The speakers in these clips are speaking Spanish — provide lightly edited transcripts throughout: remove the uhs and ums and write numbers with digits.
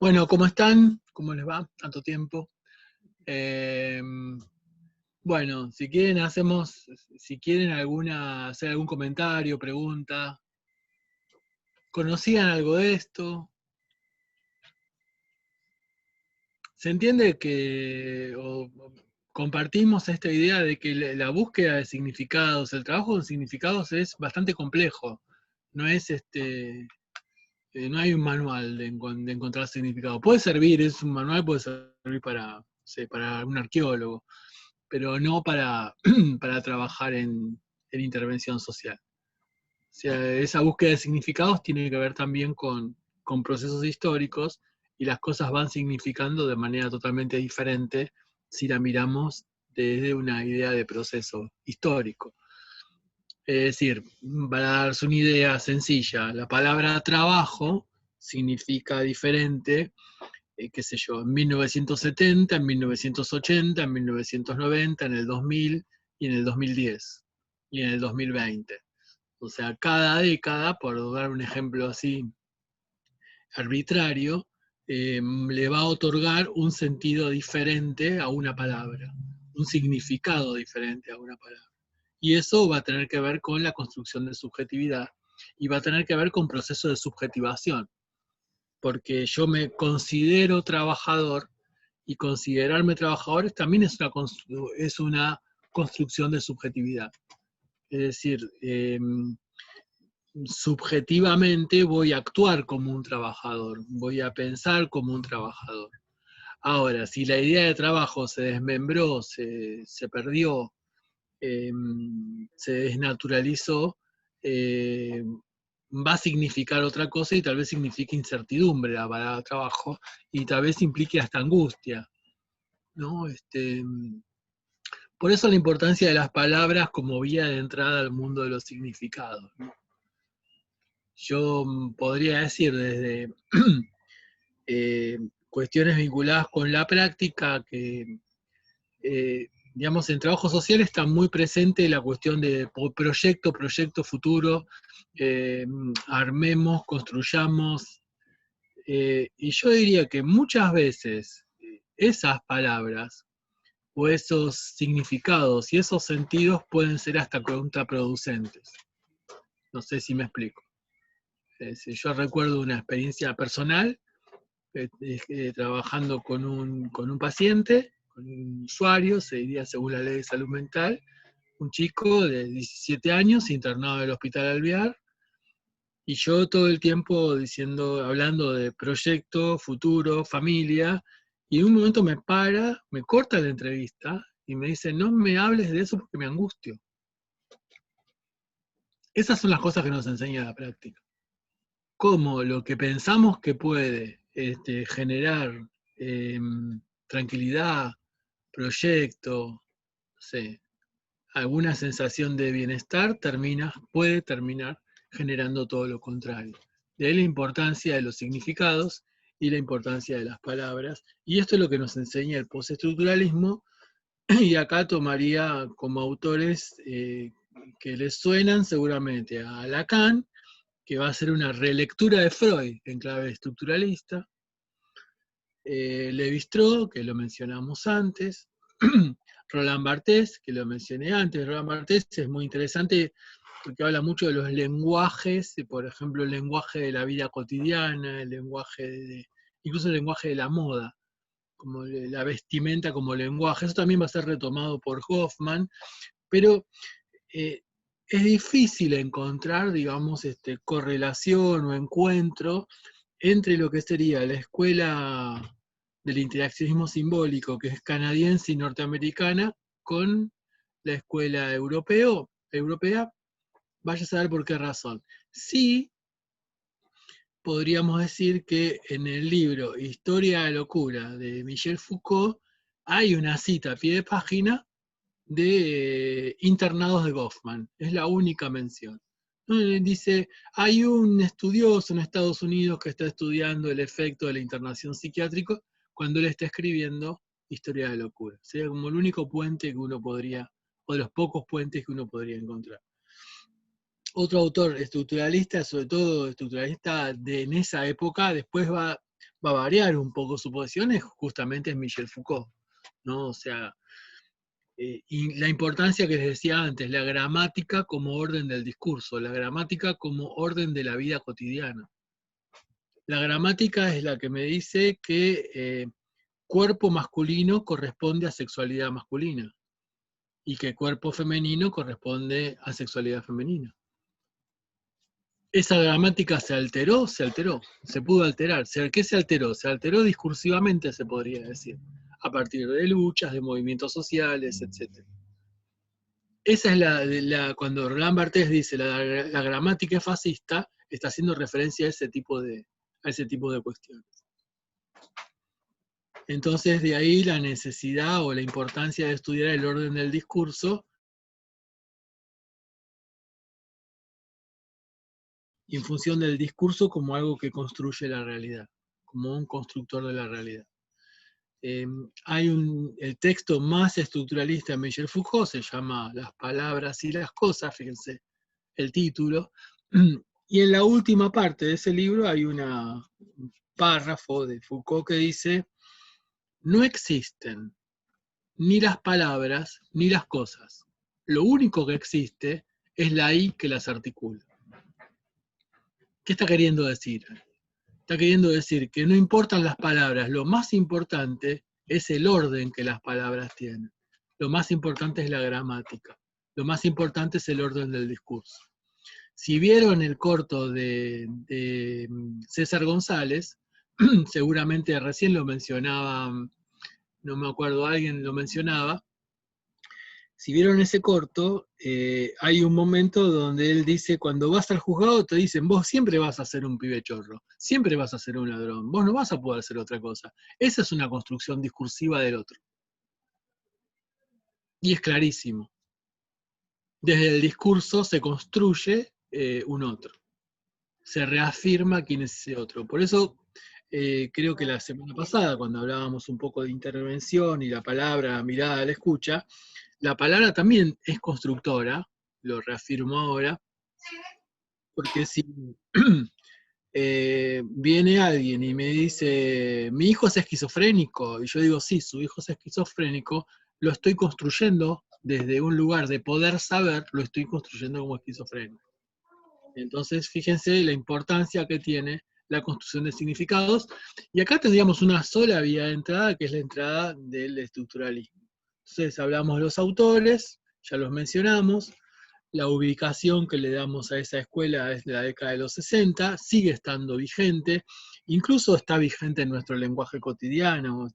Bueno, ¿cómo están? ¿Cómo les va? Tanto tiempo. Eh, bueno, si quieren hacer algún comentario, pregunta. ¿Conocían algo de esto? ¿Se entiende o compartimos esta idea de que la búsqueda de significados, el trabajo de significados es bastante complejo? No es no hay un manual de encontrar significado. Puede servir, es un manual, puede servir para, no sé, para un arqueólogo, pero no para, para trabajar en intervención social. O sea, esa búsqueda de significados tiene que ver también con procesos históricos y las cosas van significando de manera totalmente diferente si la miramos desde una idea de proceso histórico. Es decir, para darse una idea sencilla, la palabra trabajo significa diferente, qué sé yo, en 1970, en 1980, en 1990, en el 2000 y en el 2010 y en el 2020. O sea, cada década, por dar un ejemplo así arbitrario, le va a otorgar un sentido diferente a una palabra, un significado diferente a una palabra. Y eso va a tener que ver con la construcción de subjetividad y va a tener que ver con procesos de subjetivación, porque yo me considero trabajador y considerarme trabajador también es una construcción de subjetividad. Es decir, subjetivamente voy a actuar como un trabajador, voy a pensar como un trabajador. Ahora, si la idea de trabajo se desmembró, se perdió, eh, se desnaturalizó, eh, va a significar otra cosa y tal vez signifique incertidumbre la palabra trabajo y tal vez implique hasta angustia, ¿no? Por eso la importancia de las palabras como vía de entrada al mundo de los significados, ¿no? Yo podría decir desde eh, cuestiones vinculadas con la práctica que digamos, en trabajo social está muy presente la cuestión de proyecto futuro, armemos, construyamos, y yo diría que muchas veces esas palabras o esos significados y esos sentidos pueden ser hasta contraproducentes. No sé si me explico. Yo recuerdo una experiencia personal trabajando con un paciente, con un usuario, se diría según la ley de salud mental, un chico de 17 años internado en el Hospital Alvear, y yo todo el tiempo hablando de proyecto, futuro, familia, y en un momento me corta la entrevista y me dice, no me hables de eso porque me angustio. Esas son las cosas que nos enseña la práctica. Cómo lo que pensamos que puede generar eh, tranquilidad, proyecto, no sé, alguna sensación de bienestar, puede terminar generando todo lo contrario. De ahí la importancia de los significados y la importancia de las palabras. Y esto es lo que nos enseña el postestructuralismo, y acá tomaría como autores que les suenan seguramente a Lacan, que va a ser una relectura de Freud en clave estructuralista, Lévi-Strauss, que lo mencionamos antes, Roland Barthes, que lo mencioné antes. Roland Barthes es muy interesante porque habla mucho de los lenguajes, por ejemplo, el lenguaje de la vida cotidiana, incluso el lenguaje de la moda, como la vestimenta como lenguaje. Eso también va a ser retomado por Hoffman, pero eh, es difícil encontrar, digamos, correlación o encuentro entre lo que sería la escuela del interaccionismo simbólico, que es canadiense y norteamericana, con la escuela europea, vaya a saber por qué razón. Sí, podríamos decir que en el libro Historia de la locura de Michel Foucault hay una cita a pie de página de internados de Goffman, es la única mención. Dice, hay un estudioso en Estados Unidos que está estudiando el efecto de la internación psiquiátrica cuando él está escribiendo Historia de la locura. Sería como el único puente que uno podría, o de los pocos puentes que uno podría encontrar. Otro autor estructuralista, sobre todo estructuralista en esa época, después va va a variar un poco su posición, justamente es Michel Foucault, ¿no? O sea, y la importancia que les decía antes, la gramática como orden del discurso, la gramática como orden de la vida cotidiana. La gramática es la que me dice que cuerpo masculino corresponde a sexualidad masculina y que cuerpo femenino corresponde a sexualidad femenina. Esa gramática se alteró, se pudo alterar. ¿Qué se alteró? Se alteró discursivamente, se podría decir, a partir de luchas, de movimientos sociales, etc. Esa es cuando Roland Barthes dice la gramática es fascista, está haciendo referencia a ese tipo de cuestiones. Entonces, de ahí la necesidad o la importancia de estudiar el orden del discurso en función del discurso como algo que construye la realidad, como un constructor de la realidad. Hay el texto más estructuralista de Michel Foucault, se llama Las palabras y las cosas, fíjense el título, y en la última parte de ese libro hay un párrafo de Foucault que dice, no existen ni las palabras ni las cosas. Lo único que existe es la I que las articula. ¿Qué está queriendo decir? Está queriendo decir que no importan las palabras, lo más importante es el orden que las palabras tienen. Lo más importante es la gramática. Lo más importante es el orden del discurso. Si vieron el corto de César González, seguramente recién lo mencionaba, no me acuerdo, alguien lo mencionaba. Si vieron ese corto, hay un momento donde él dice, cuando vas al juzgado te dicen, vos siempre vas a ser un pibe chorro, siempre vas a ser un ladrón, vos no vas a poder hacer otra cosa. Esa es una construcción discursiva del otro. Y es clarísimo. Desde el discurso se construye un otro. Se reafirma quién es ese otro. Por eso creo que la semana pasada, cuando hablábamos un poco de intervención y la palabra mirada a la escucha, la palabra también es constructora, lo reafirmo ahora, porque si viene alguien y me dice, mi hijo es esquizofrénico, y yo digo, sí, su hijo es esquizofrénico, lo estoy construyendo desde un lugar de poder saber, lo estoy construyendo como esquizofrénico. Entonces, fíjense la importancia que tiene la construcción de significados, y acá tendríamos una sola vía de entrada, que es la entrada del estructuralismo. Entonces, hablamos de los autores, ya los mencionamos, la ubicación que le damos a esa escuela es de la década de los 60, sigue estando vigente, incluso está vigente en nuestro lenguaje cotidiano.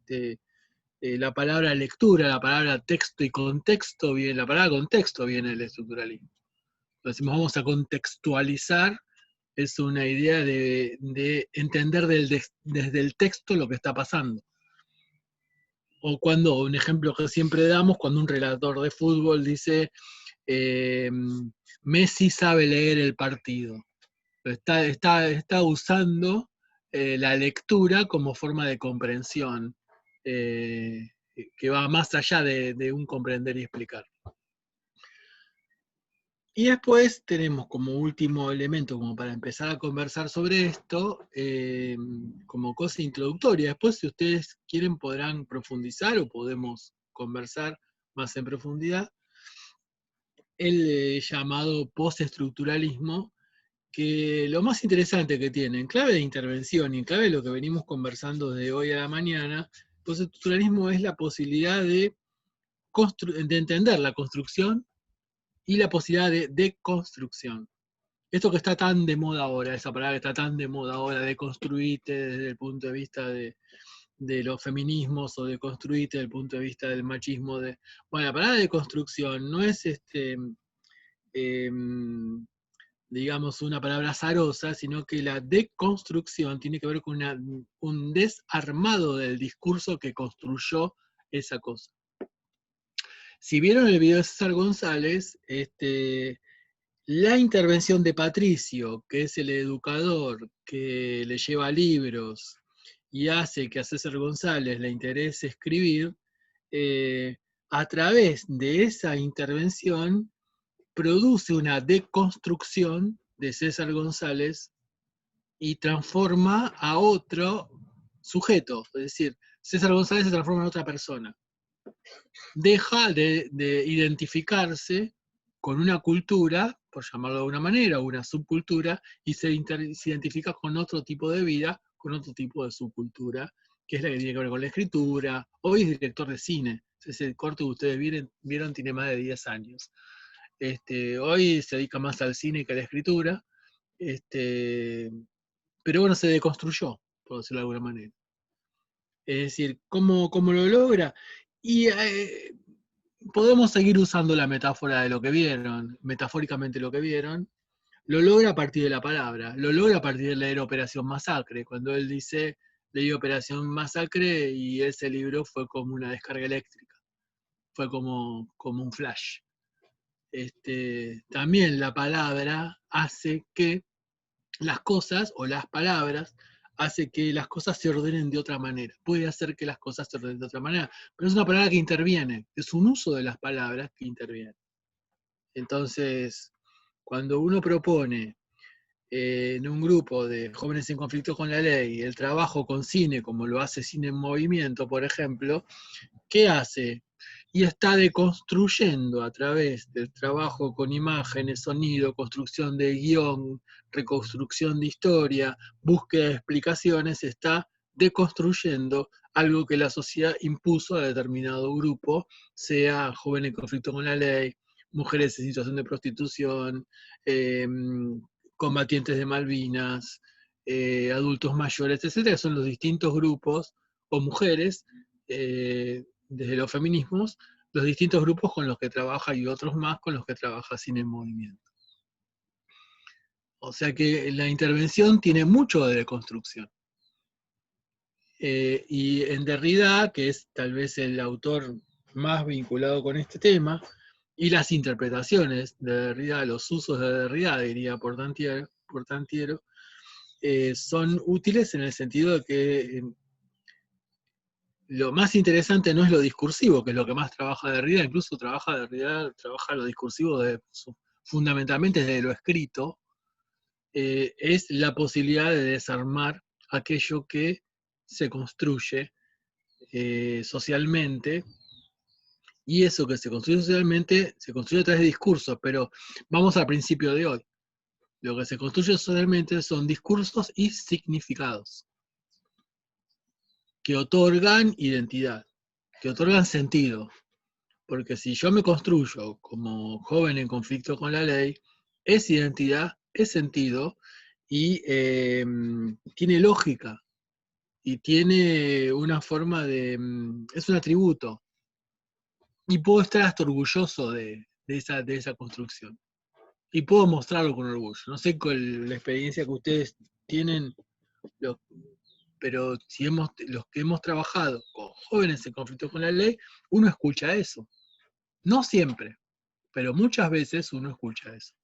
La palabra lectura, la palabra texto y contexto, la palabra contexto viene del estructuralismo. Entonces, vamos a contextualizar, es una idea de entender desde el texto lo que está pasando. O cuando, un ejemplo que siempre damos, cuando un relator de fútbol dice, Messi sabe leer el partido. Está usando la lectura como forma de comprensión, que va más allá de un comprender y explicar. Y después tenemos como último elemento, como para empezar a conversar sobre esto, como cosa introductoria. Después, si ustedes quieren, podrán profundizar o podemos conversar más en profundidad. El llamado postestructuralismo, que lo más interesante que tiene, en clave de intervención y en clave de lo que venimos conversando de hoy a la mañana, postestructuralismo es la posibilidad de entender la construcción y la posibilidad de deconstrucción. Esto que está tan de moda ahora, esa palabra que está tan de moda ahora, de construirte desde el punto de vista de los feminismos o de construirte desde el punto de vista del machismo. Bueno, la palabra de construcción no es digamos, una palabra azarosa, sino que la deconstrucción tiene que ver con un desarmado del discurso que construyó esa cosa. Si vieron el video de César González, la intervención de Patricio, que es el educador que le lleva libros y hace que a César González le interese escribir, a través de esa intervención produce una deconstrucción de César González y transforma a otro sujeto, es decir, César González se transforma en otra persona. Deja de identificarse con una cultura, por llamarlo de alguna manera, una subcultura, y se identifica con otro tipo de vida, con otro tipo de subcultura, que es la que tiene que ver con la escritura. Hoy es director de cine. Ese corto que ustedes vieron tiene más de 10 años. Hoy se dedica más al cine que a la escritura, pero bueno, se deconstruyó, por decirlo de alguna manera. Es decir, ¿cómo lo logra? Y podemos seguir usando la metáfora de lo que vieron, metafóricamente lo que vieron. Lo logra a partir de la palabra, lo logra a partir de leer Operación Masacre. Cuando él dice, leí Operación Masacre y ese libro fue como una descarga eléctrica, fue como un flash. También la palabra hace que las cosas, o las palabras, hace que las cosas se ordenen de otra manera. Puede hacer que las cosas se ordenen de otra manera, pero es una palabra que interviene, es un uso de las palabras que interviene. Entonces, cuando uno propone en un grupo de jóvenes en conflicto con la ley el trabajo con cine, como lo hace Cine en Movimiento, por ejemplo, ¿qué hace? Y está deconstruyendo a través del trabajo con imágenes, sonido, construcción de guión, reconstrucción de historia, búsqueda de explicaciones, está deconstruyendo algo que la sociedad impuso a determinado grupo, sea jóvenes en conflicto con la ley, mujeres en situación de prostitución, combatientes de Malvinas, adultos mayores, etcétera, son los distintos grupos, o mujeres, desde los feminismos, los distintos grupos con los que trabaja y otros más con los que trabaja Cine en Movimiento. O sea que la intervención tiene mucho de deconstrucción. Y en Derrida, que es tal vez el autor más vinculado con este tema, y las interpretaciones de Derrida, los usos de Derrida, diría Portantiero, son útiles en el sentido de que lo más interesante no es lo discursivo, que es lo que más trabaja Derrida, incluso trabaja lo discursivo fundamentalmente desde lo escrito, es la posibilidad de desarmar aquello que se construye socialmente, y eso que se construye socialmente se construye a través de discursos, pero vamos al principio de hoy. Lo que se construye socialmente son discursos y significados que otorgan identidad, que otorgan sentido. Porque si yo me construyo como joven en conflicto con la ley, es identidad, es sentido y tiene lógica y tiene una forma de... es un atributo. Y puedo estar hasta orgulloso de esa construcción. Y puedo mostrarlo con orgullo. No sé con la experiencia que ustedes tienen, pero si los que hemos trabajado con jóvenes en conflicto con la ley, uno escucha eso. No siempre, pero muchas veces uno escucha eso.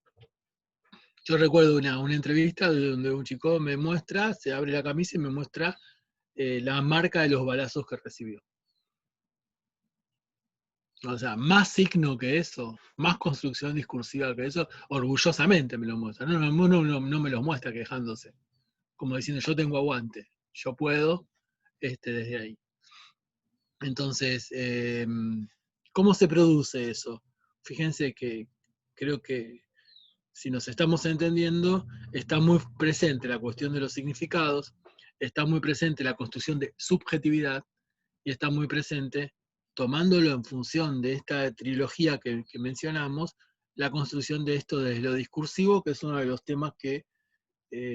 Yo recuerdo una entrevista donde un chico me muestra, se abre la camisa y me muestra la marca de los balazos que recibió. O sea, más signo que eso, más construcción discursiva que eso, orgullosamente me lo muestra. No me los muestra quejándose, como diciendo yo tengo aguante, yo puedo desde ahí. Entonces, ¿cómo se produce eso? Fíjense que creo que si nos estamos entendiendo, está muy presente la cuestión de los significados, está muy presente la construcción de subjetividad y está muy presente, tomándolo en función de esta trilogía que mencionamos, la construcción de esto desde lo discursivo, que es uno de los temas que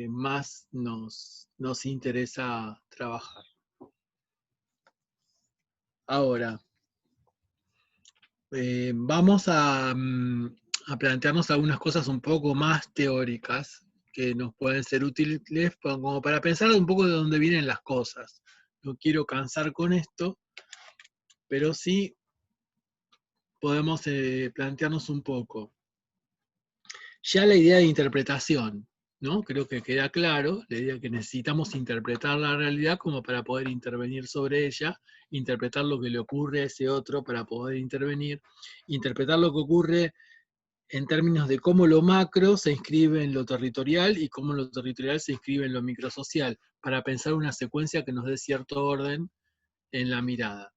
más nos interesa trabajar. Ahora, vamos a plantearnos algunas cosas un poco más teóricas que nos pueden ser útiles como para pensar un poco de dónde vienen las cosas. No quiero cansar con esto, pero sí podemos plantearnos un poco. Ya la idea de interpretación, ¿no? Creo que queda claro, la idea de que necesitamos interpretar la realidad como para poder intervenir sobre ella, interpretar lo que le ocurre a ese otro para poder intervenir, interpretar lo que ocurre en términos de cómo lo macro se inscribe en lo territorial y cómo lo territorial se inscribe en lo microsocial, para pensar una secuencia que nos dé cierto orden en la mirada.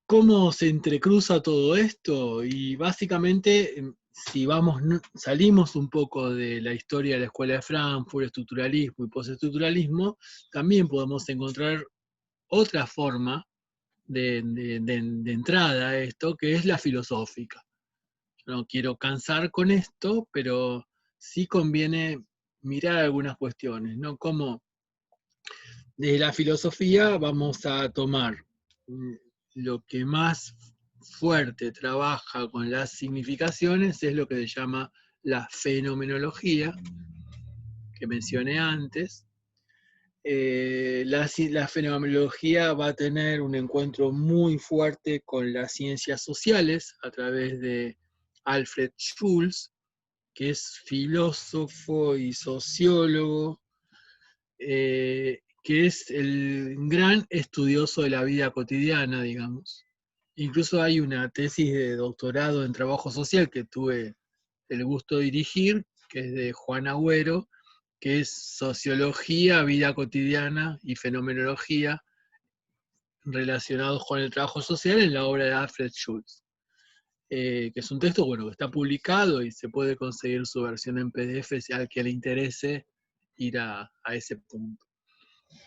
¿Cómo se entrecruza todo esto? Y básicamente, si salimos un poco de la historia de la Escuela de Frankfurt, estructuralismo y postestructuralismo, también podemos encontrar otra forma de entrada a esto, que es la filosófica. No quiero cansar con esto, pero sí conviene mirar algunas cuestiones, ¿no? Como de la filosofía vamos a tomar lo que más fuerte trabaja con las significaciones, es lo que se llama la fenomenología, que mencioné antes. La fenomenología va a tener un encuentro muy fuerte con las ciencias sociales a través de Alfred Schulz, que es filósofo y sociólogo, que es el gran estudioso de la vida cotidiana, digamos. Incluso hay una tesis de doctorado en trabajo social que tuve el gusto de dirigir, que es de Juan Agüero, que es Sociología, Vida Cotidiana y Fenomenología relacionados con el trabajo social en la obra de Alfred Schulz. Que es un texto, bueno, que está publicado y se puede conseguir su versión en PDF si al que le interese ir a ese punto.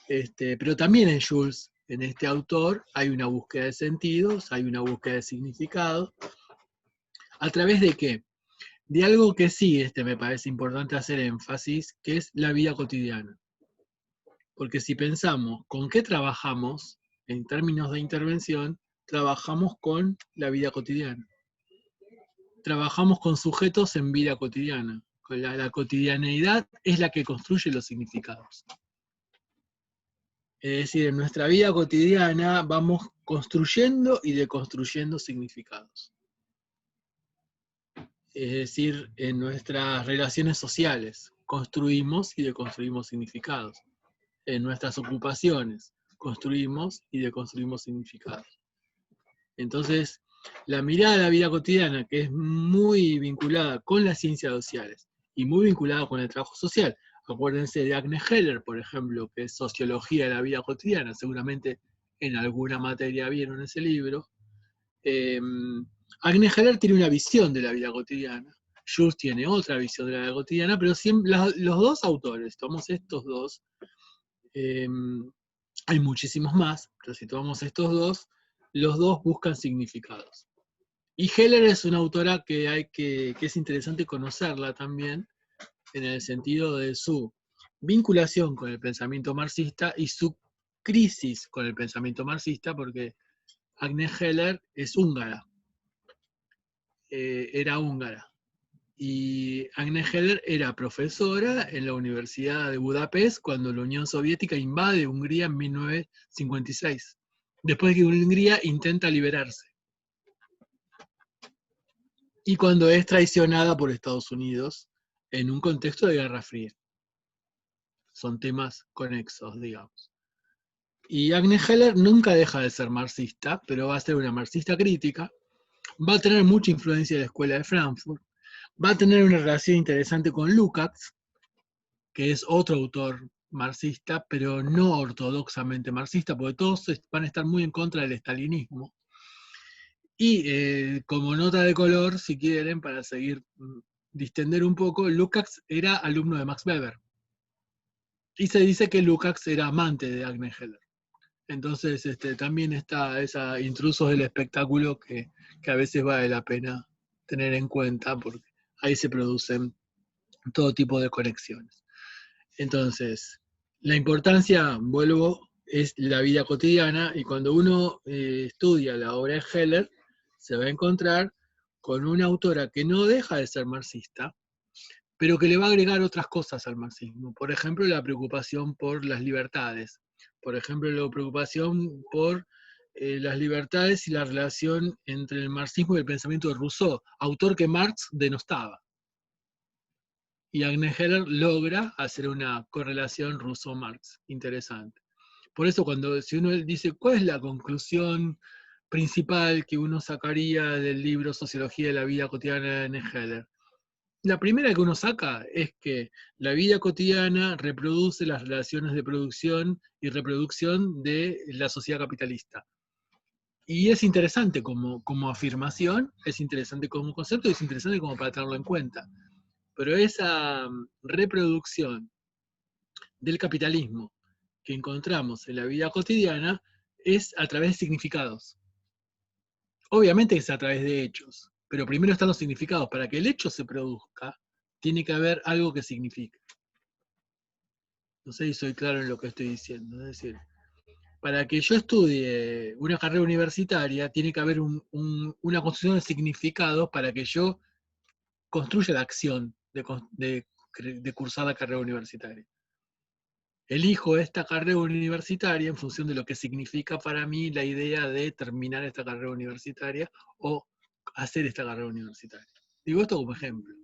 Pero también en Schulz, en este autor, hay una búsqueda de sentidos, hay una búsqueda de significado. ¿A través de qué? De algo que sí me parece importante hacer énfasis, que es la vida cotidiana. Porque si pensamos con qué trabajamos, en términos de intervención, trabajamos con la vida cotidiana. Trabajamos con sujetos en vida cotidiana. La cotidianeidad es la que construye los significados. Es decir, en nuestra vida cotidiana vamos construyendo y deconstruyendo significados. Es decir, en nuestras relaciones sociales construimos y deconstruimos significados. En nuestras ocupaciones construimos y deconstruimos significados. Entonces, la mirada de la vida cotidiana, que es muy vinculada con las ciencias sociales y muy vinculada con el trabajo social. Acuérdense de Agne Heller, por ejemplo, que es Sociología de la vida cotidiana, seguramente en alguna materia vieron ese libro. Agne Heller tiene una visión de la vida cotidiana, Schulz tiene otra visión de la vida cotidiana, pero siempre, los dos autores, tomamos estos dos, hay muchísimos más, pero si tomamos estos dos, los dos buscan significados. Y Heller es una autora que es interesante conocerla también, en el sentido de su vinculación con el pensamiento marxista y su crisis con el pensamiento marxista, porque Agne Heller es húngara, era húngara. Y Agne Heller era profesora en la Universidad de Budapest cuando la Unión Soviética invade Hungría en 1956, después de que Hungría intenta liberarse. Y cuando es traicionada por Estados Unidos en un contexto de Guerra Fría. Son temas conexos, digamos. Y Agne Heller nunca deja de ser marxista, pero va a ser una marxista crítica, va a tener mucha influencia de la Escuela de Frankfurt, va a tener una relación interesante con Lukács, que es otro autor marxista, pero no ortodoxamente marxista, porque todos van a estar muy en contra del estalinismo. Y como nota de color, si quieren, para seguir distender un poco, Lukács era alumno de Max Weber. Y se dice que Lukács era amante de Agne Heller. Entonces también está esa intrusos del espectáculo que a veces vale la pena tener en cuenta, porque ahí se producen todo tipo de conexiones. Entonces, la importancia, vuelvo, es la vida cotidiana, y cuando uno estudia la obra de Heller, se va a encontrar con una autora que no deja de ser marxista, pero que le va a agregar otras cosas al marxismo. Por ejemplo, la preocupación por las libertades. Por ejemplo, la preocupación por las libertades y la relación entre el marxismo y el pensamiento de Rousseau, autor que Marx denostaba. Y Agne Heller logra hacer una correlación Rousseau-Marx interesante. Por eso si uno dice, ¿cuál es la conclusión principal que uno sacaría del libro Sociología de la Vida Cotidiana de Heller? La primera que uno saca es que la vida cotidiana reproduce las relaciones de producción y reproducción de la sociedad capitalista. Y es interesante como afirmación, es interesante como concepto, y es interesante como para tenerlo en cuenta. Pero esa reproducción del capitalismo que encontramos en la vida cotidiana es a través de significados. Obviamente es a través de hechos, pero primero están los significados. Para que el hecho se produzca, tiene que haber algo que signifique. No sé si soy claro en lo que estoy diciendo. Es decir, para que yo estudie una carrera universitaria, tiene que haber una construcción de significados para que yo construya la acción de cursar la carrera universitaria. Elijo esta carrera universitaria en función de lo que significa para mí la idea de terminar esta carrera universitaria o hacer esta carrera universitaria. Digo esto como ejemplo.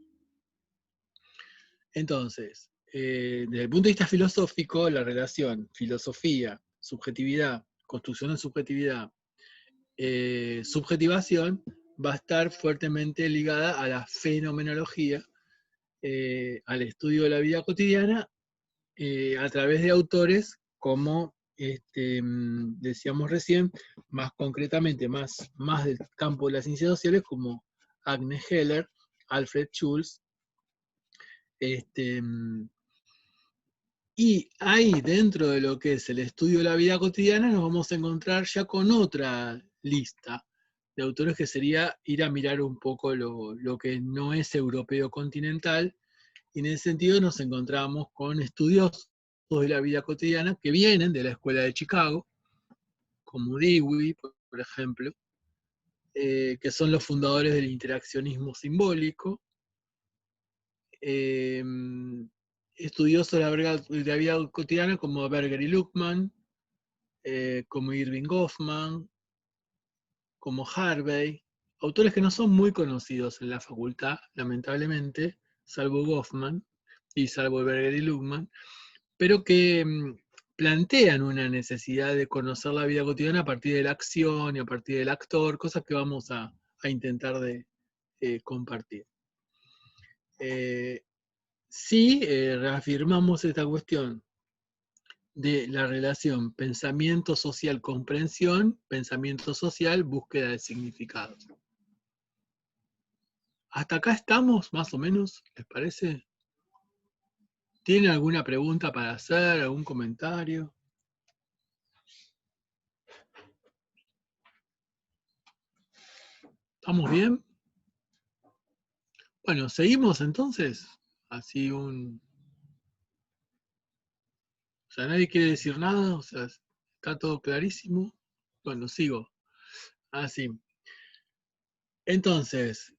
Entonces, desde el punto de vista filosófico, la relación filosofía, subjetividad, construcción de subjetividad, subjetivación, va a estar fuertemente ligada a la fenomenología, al estudio de la vida cotidiana, a través de autores como decíamos recién, más concretamente, más del campo de las ciencias sociales, como Agnes Heller, Alfred Schulz. Y ahí, dentro de lo que es el estudio de la vida cotidiana, nos vamos a encontrar ya con otra lista de autores que sería ir a mirar un poco lo que no es europeo continental, y en ese sentido nos encontramos con estudiosos de la vida cotidiana que vienen de la escuela de Chicago, como Dewey, por ejemplo, que son los fundadores del interaccionismo simbólico, estudiosos de la vida cotidiana como Berger y Luckmann, como Irving Goffman, como Harvey, autores que no son muy conocidos en la facultad, lamentablemente, salvo Goffman y salvo Berger y Luckmann, pero que plantean una necesidad de conocer la vida cotidiana a partir de la acción y a partir del actor, cosas que vamos a intentar de compartir. Sí, reafirmamos esta cuestión de la relación pensamiento social comprensión, pensamiento social búsqueda de significados. ¿Hasta acá estamos, más o menos? ¿Les parece? ¿Tienen alguna pregunta para hacer? ¿Algún comentario? ¿Estamos bien? Bueno, seguimos entonces. Así un... O sea, nadie quiere decir nada, o sea, está todo clarísimo. Bueno, sigo. Así. Entonces,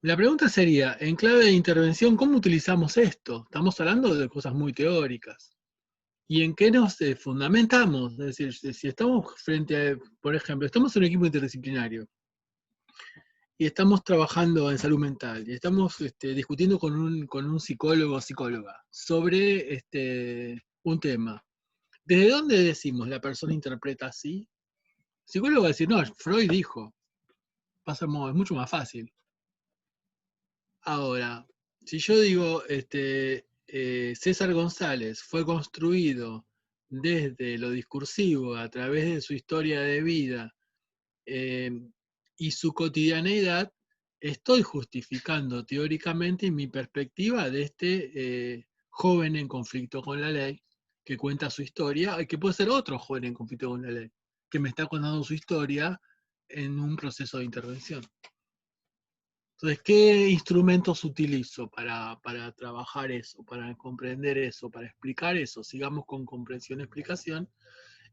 la pregunta sería, en clave de intervención, ¿cómo utilizamos esto? Estamos hablando de cosas muy teóricas. ¿Y en qué nos fundamentamos? Es decir, si estamos frente a, por ejemplo, estamos en un equipo interdisciplinario y estamos trabajando en salud mental y estamos discutiendo con un psicólogo o psicóloga sobre un tema. ¿Desde dónde decimos la persona interpreta así? El psicólogo va a decir, no, Freud dijo. Es mucho más fácil. Ahora, si yo digo, César González fue construido desde lo discursivo a través de su historia de vida y su cotidianeidad, estoy justificando teóricamente mi perspectiva de este joven en conflicto con la ley, que cuenta su historia, y que puede ser otro joven en conflicto con la ley, que me está contando su historia en un proceso de intervención. Entonces, ¿qué instrumentos utilizo para trabajar eso, para comprender eso, para explicar eso? Sigamos con comprensión-explicación.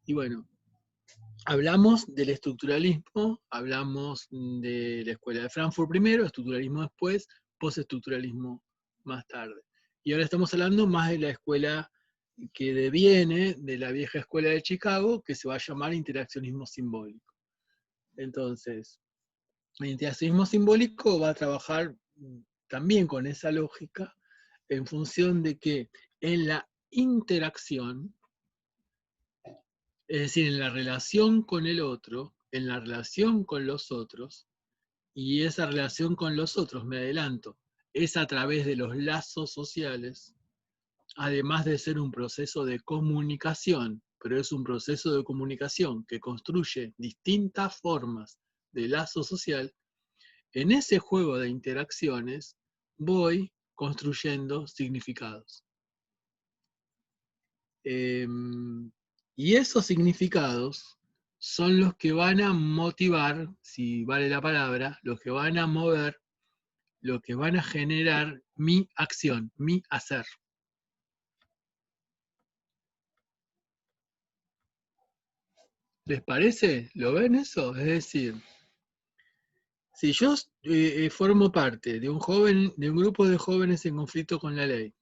Y bueno, hablamos del estructuralismo, hablamos de la escuela de Frankfurt primero, estructuralismo después, postestructuralismo más tarde. Y ahora estamos hablando más de la escuela que deviene de la vieja escuela de Chicago, que se va a llamar interaccionismo simbólico. Entonces, el interaccionismo simbólico va a trabajar también con esa lógica en función de que en la interacción Es decir, en la relación con el otro, en la relación con los otros, y esa relación con los otros, me adelanto, es a través de los lazos sociales, además de ser un proceso de comunicación, pero es un proceso de comunicación que construye distintas formas de lazo social. En ese juego de interacciones voy construyendo significados. Y esos significados son los que van a motivar, si vale la palabra, los que van a mover, los que van a generar mi acción, mi hacer. ¿Les parece? ¿Lo ven eso? Es decir, si yo formo parte de un grupo de jóvenes en conflicto con la ley,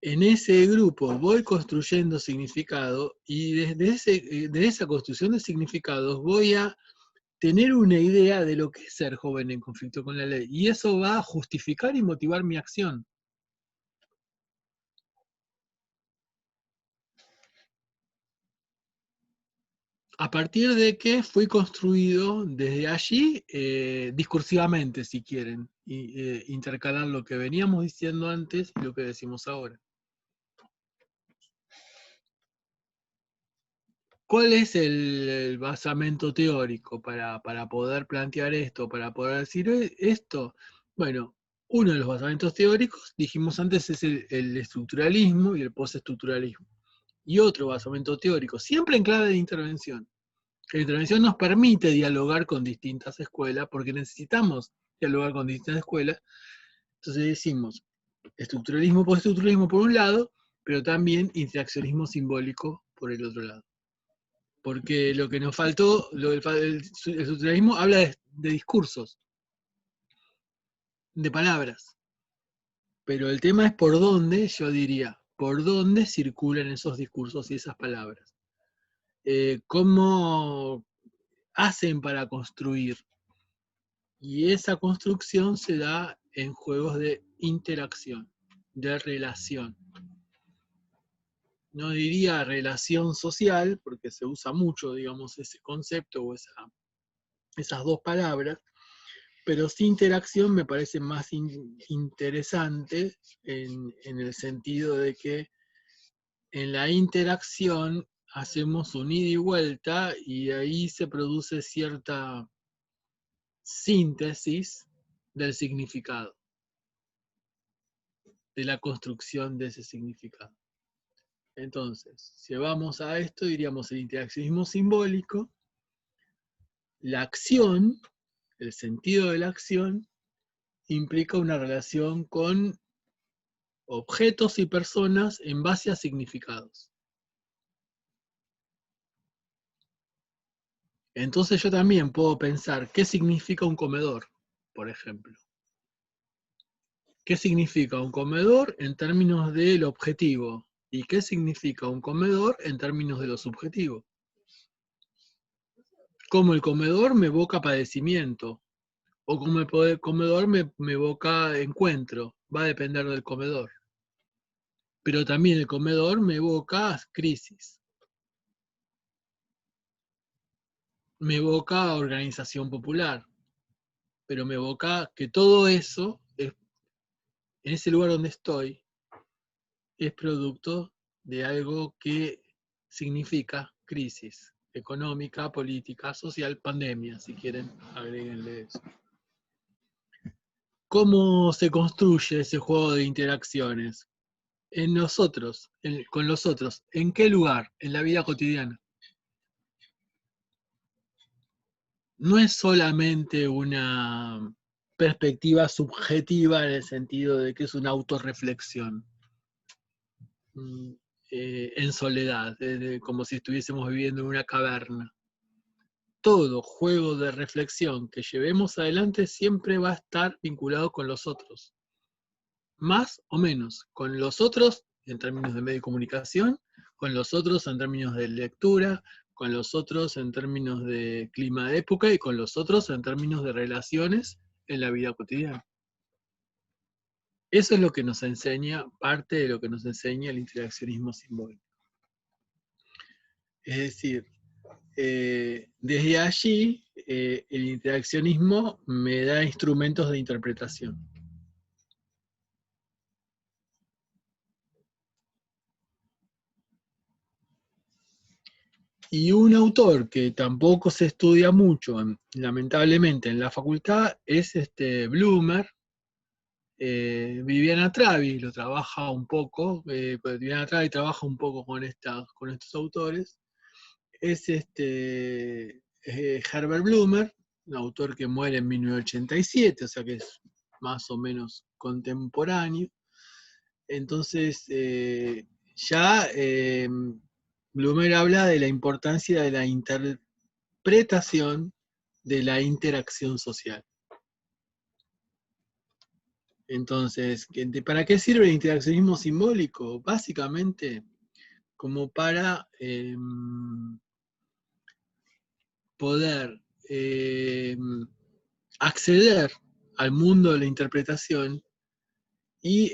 en ese grupo voy construyendo significado y de esa construcción de significados voy a tener una idea de lo que es ser joven en conflicto con la ley. Y eso va a justificar y motivar mi acción. A partir de que fui construido desde allí, discursivamente, si quieren, y intercalar lo que veníamos diciendo antes y lo que decimos ahora. ¿Cuál es el basamento teórico para poder plantear esto, para poder decir esto? Bueno, uno de los basamentos teóricos, dijimos antes, es el estructuralismo y el postestructuralismo. Y otro basamento teórico, siempre en clave de intervención. Que la intervención nos permite dialogar con distintas escuelas, porque necesitamos dialogar con distintas escuelas. Entonces decimos, estructuralismo, postestructuralismo por un lado, pero también interaccionismo simbólico por el otro lado. Porque lo que nos faltó, el estructuralismo habla de discursos, de palabras, pero el tema es por dónde, yo diría, por dónde circulan esos discursos y esas palabras. ¿Cómo hacen para construir? Y esa construcción se da en juegos de interacción, de relación. No diría relación social, porque se usa mucho, digamos, ese concepto o esas dos palabras, pero sí interacción me parece más interesante en el sentido de que en la interacción hacemos un ida y vuelta y ahí se produce cierta síntesis del significado, de la construcción de ese significado. Entonces, si vamos a esto, diríamos el interaccionismo simbólico, la acción, el sentido de la acción, implica una relación con objetos y personas en base a significados. Entonces yo también puedo pensar qué significa un comedor, por ejemplo. ¿Qué significa un comedor en términos del objetivo? ¿Y qué significa un comedor en términos de lo subjetivo? Como el comedor me evoca padecimiento, o como el comedor me evoca encuentro, va a depender del comedor. Pero también el comedor me evoca crisis, me evoca organización popular, pero me evoca que todo eso, en ese lugar donde estoy, es producto de algo que significa crisis económica, política, social, pandemia, si quieren, agréguenle eso. ¿Cómo se construye ese juego de interacciones? En nosotros, con los otros. ¿En qué lugar? En la vida cotidiana. No es solamente una perspectiva subjetiva en el sentido de que es una autorreflexión en soledad, como si estuviésemos viviendo en una caverna. Todo juego de reflexión que llevemos adelante siempre va a estar vinculado con los otros. Más o menos, con los otros en términos de medio de comunicación, con los otros en términos de lectura, con los otros en términos de clima de época y con los otros en términos de relaciones en la vida cotidiana. Eso es lo que nos enseña, parte de lo que nos enseña el interaccionismo simbólico. Es decir, desde allí el interaccionismo me da instrumentos de interpretación. Y un autor que tampoco se estudia mucho, lamentablemente, en la facultad, es Blumer. Viviana Travi lo trabaja un poco, pues Viviana Travi trabaja un poco con estos autores. Es Herbert Blumer, un autor que muere en 1987, o sea que es más o menos contemporáneo. Entonces, ya Blumer habla de la importancia de la interpretación de la interacción social. Entonces, ¿para qué sirve el interaccionismo simbólico? Básicamente, como para poder acceder al mundo de la interpretación y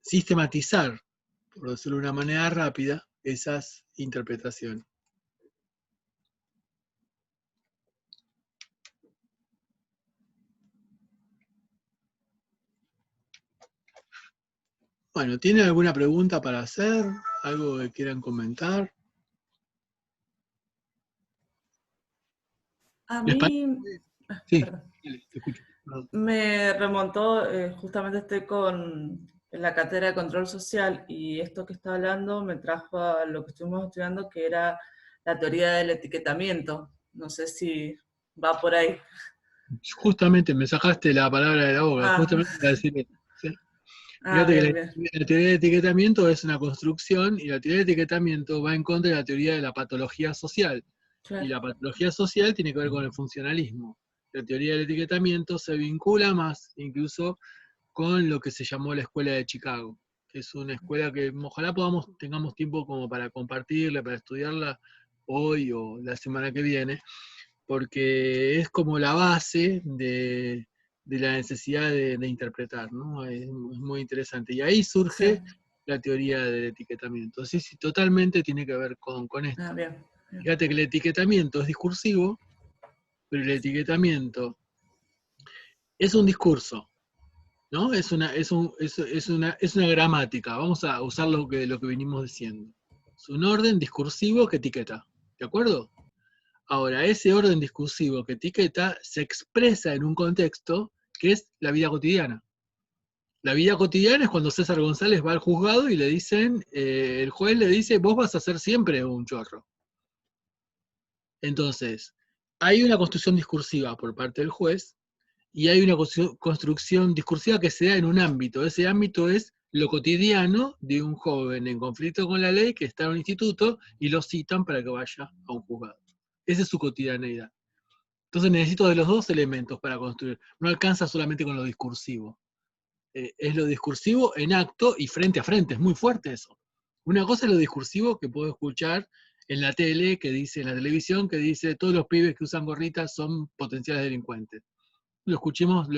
sistematizar, por decirlo de una manera rápida, esas interpretaciones. Bueno, ¿tienen alguna pregunta para hacer? ¿Algo que quieran comentar? A ¿Les parece? mí, Sí, perdón, te escucho. Perdón. me remontó, justamente estoy con la cátedra de control social y esto que está hablando me trajo a lo que estuvimos estudiando, que era la teoría del etiquetamiento. No sé si va por ahí. Justamente me sacaste la palabra de la boca, Ah, justamente para decir eso, ¿sí? ah, Fíjate que bien, bien. la teoría de etiquetamiento es una construcción y la teoría de etiquetamiento va en contra de la teoría de la patología social. Y Claro. la patología social tiene que ver con el funcionalismo. La teoría del etiquetamiento se vincula más incluso con lo que se llamó la Escuela de Chicago, que es una escuela que ojalá tengamos tiempo como para compartirla, para estudiarla hoy o la semana que viene, porque es como la base de la necesidad de interpretar, ¿no? Es muy interesante. Y ahí Sí. surge la teoría del etiquetamiento. Sí, sí, totalmente tiene que ver con Ah, esto. bien, bien. Fíjate que el etiquetamiento es discursivo, pero el etiquetamiento es un discurso, ¿no? Es una gramática. Vamos a usar lo que venimos diciendo. Es un orden discursivo que etiqueta. ¿De acuerdo? Ahora, ese orden discursivo que etiqueta se expresa en un contexto que es la vida cotidiana. La vida cotidiana es cuando César González va al juzgado y le dicen, el juez le dice, vos vas a ser siempre un chorro. Entonces, hay una construcción discursiva por parte del juez y hay una construcción discursiva que se da en un ámbito. Ese ámbito es lo cotidiano de un joven en conflicto con la ley que está en un instituto y lo citan para que vaya a un juzgado. Esa es su cotidianeidad. Entonces necesito de los dos elementos para construir. No alcanza solamente con lo discursivo. Es lo discursivo en acto y frente a frente. Es muy fuerte eso. Una cosa es lo discursivo que puedo escuchar en la tele, que dice, en la televisión, que dice todos los pibes que usan gorritas son potenciales delincuentes. Lo escuchamos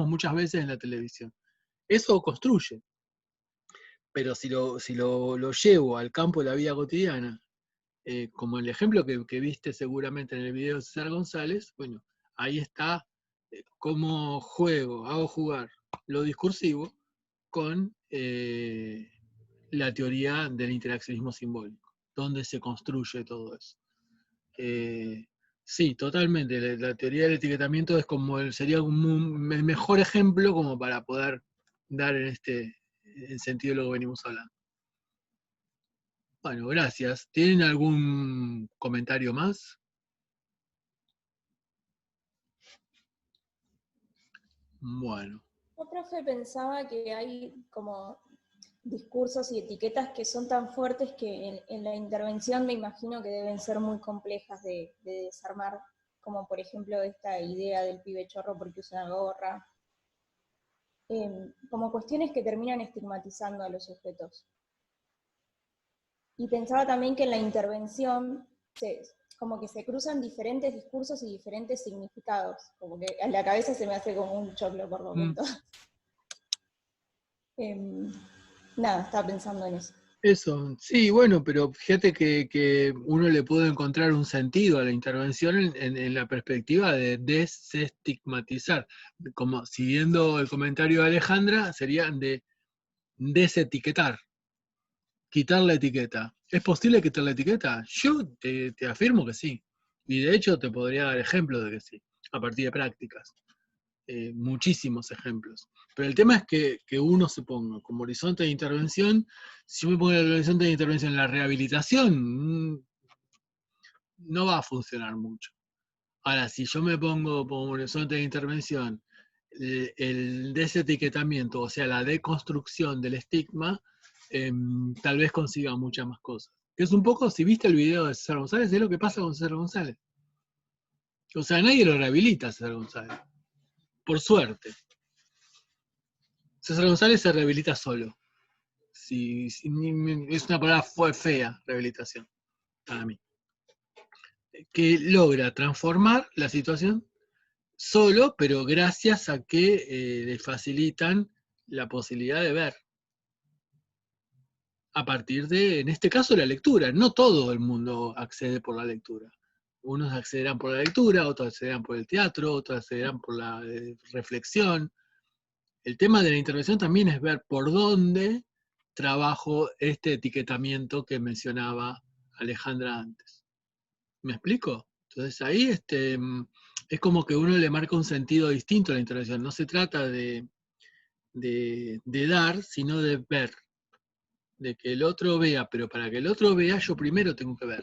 muchas veces en la televisión. Eso construye. Pero si lo llevo al campo de la vida cotidiana, como el ejemplo que viste seguramente en el video de César González, bueno, ahí está cómo hago jugar lo discursivo con la teoría del interaccionismo simbólico, donde se construye todo eso. Sí, totalmente. La teoría del etiquetamiento es sería el mejor ejemplo como para poder dar en sentido de lo que venimos hablando. Bueno, gracias. ¿Tienen algún comentario más? Bueno. Yo, profe, pensaba que hay como discursos y etiquetas que son tan fuertes que en la intervención me imagino que deben ser muy complejas de desarmar, como por ejemplo esta idea del pibe chorro porque usa una gorra, como cuestiones que terminan estigmatizando a los sujetos. Y pensaba también que en la intervención como que se cruzan diferentes discursos y diferentes significados, como que a la cabeza se me hace como un choclo por momentos. Nada, estaba pensando en eso. Eso, sí, bueno, pero fíjate que uno le puede encontrar un sentido a la intervención en la perspectiva de desestigmatizar. Como siguiendo el comentario de Alejandra, sería de desetiquetar, quitar la etiqueta. ¿Es posible quitar la etiqueta? Yo te afirmo que sí. Y de hecho te podría dar ejemplos de que sí, a partir de prácticas. Muchísimos ejemplos. Pero el tema es que uno se ponga como horizonte de intervención. Si yo me pongo el horizonte de intervención en la rehabilitación, no va a funcionar mucho. Ahora, si yo me pongo como horizonte de intervención el desetiquetamiento, o sea, la deconstrucción del estigma, tal vez consiga muchas más cosas. Que es un poco, si viste el video de César González, es lo que pasa con César González. O sea, nadie lo rehabilita a César González. Por suerte. César González se rehabilita solo. Es una palabra fea, rehabilitación, para mí. Que logra transformar la situación solo, pero gracias a que le facilitan la posibilidad de ver. A partir de, en este caso, la lectura. No todo el mundo accede por la lectura. Unos accederán por la lectura, otros accederán por el teatro, otros accederán por la reflexión. El tema de la intervención también es ver por dónde trabajo este etiquetamiento que mencionaba Alejandra antes. ¿Me explico? Entonces ahí es como que uno le marca un sentido distinto a la intervención. No se trata de dar, sino de ver. De que el otro vea, pero para que el otro vea yo primero tengo que ver,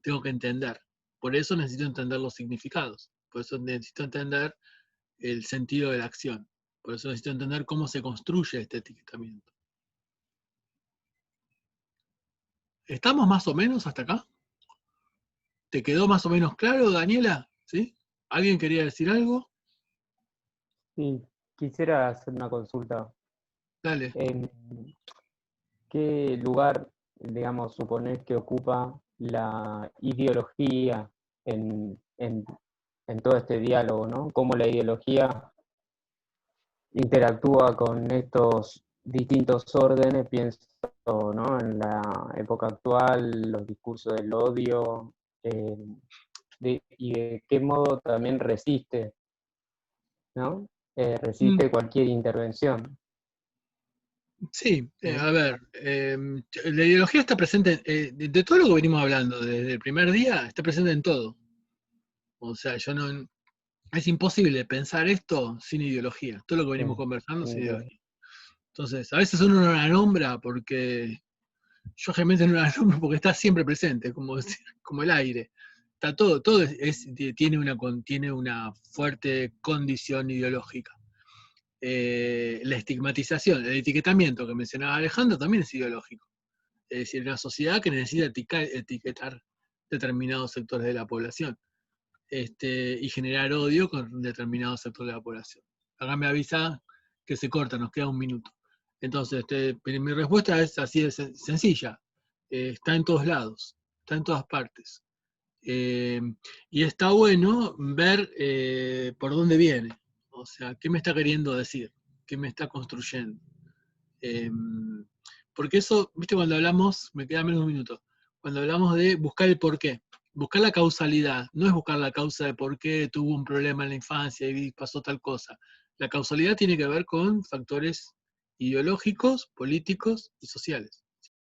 tengo que entender. Por eso necesito entender los significados. Por eso necesito entender el sentido de la acción. Por eso necesito entender cómo se construye este etiquetamiento. ¿Estamos más o menos hasta acá? ¿Te quedó más o menos claro, Daniela? ¿Sí? ¿Alguien quería decir algo? Sí, quisiera hacer una consulta. Dale. ¿En qué lugar, digamos, suponer que ocupa la ideología en todo este diálogo, ¿no? Cómo la ideología interactúa con estos distintos órdenes, pienso, ¿no? En la época actual, los discursos del odio, y de qué modo también resiste, ¿no? Resiste cualquier intervención. Sí, ¿no? a ver, la ideología está presente, de todo lo que venimos hablando desde el primer día, está presente en todo. O sea, es imposible pensar esto sin ideología, todo lo que venimos conversando sin ideología. Entonces, a veces uno no la nombra porque, yo realmente no la nombro porque está siempre presente, como el aire. Está todo tiene una fuerte condición ideológica. La estigmatización, el etiquetamiento que mencionaba Alejandro también es ideológico. Es decir, una sociedad que necesita etiquetar determinados sectores de la población y generar odio con determinados sectores de la población. Acá me avisa que se corta, nos queda un minuto. Entonces, mi respuesta es así de sencilla. Está en todos lados, está en todas partes. Y está bueno ver por dónde viene. O sea, ¿qué me está queriendo decir? ¿Qué me está construyendo? Porque eso, viste, cuando hablamos, me queda menos de un minuto, cuando hablamos de buscar el porqué, buscar la causalidad, no es buscar la causa de por qué tuvo un problema en la infancia y pasó tal cosa. La causalidad tiene que ver con factores ideológicos, políticos y sociales.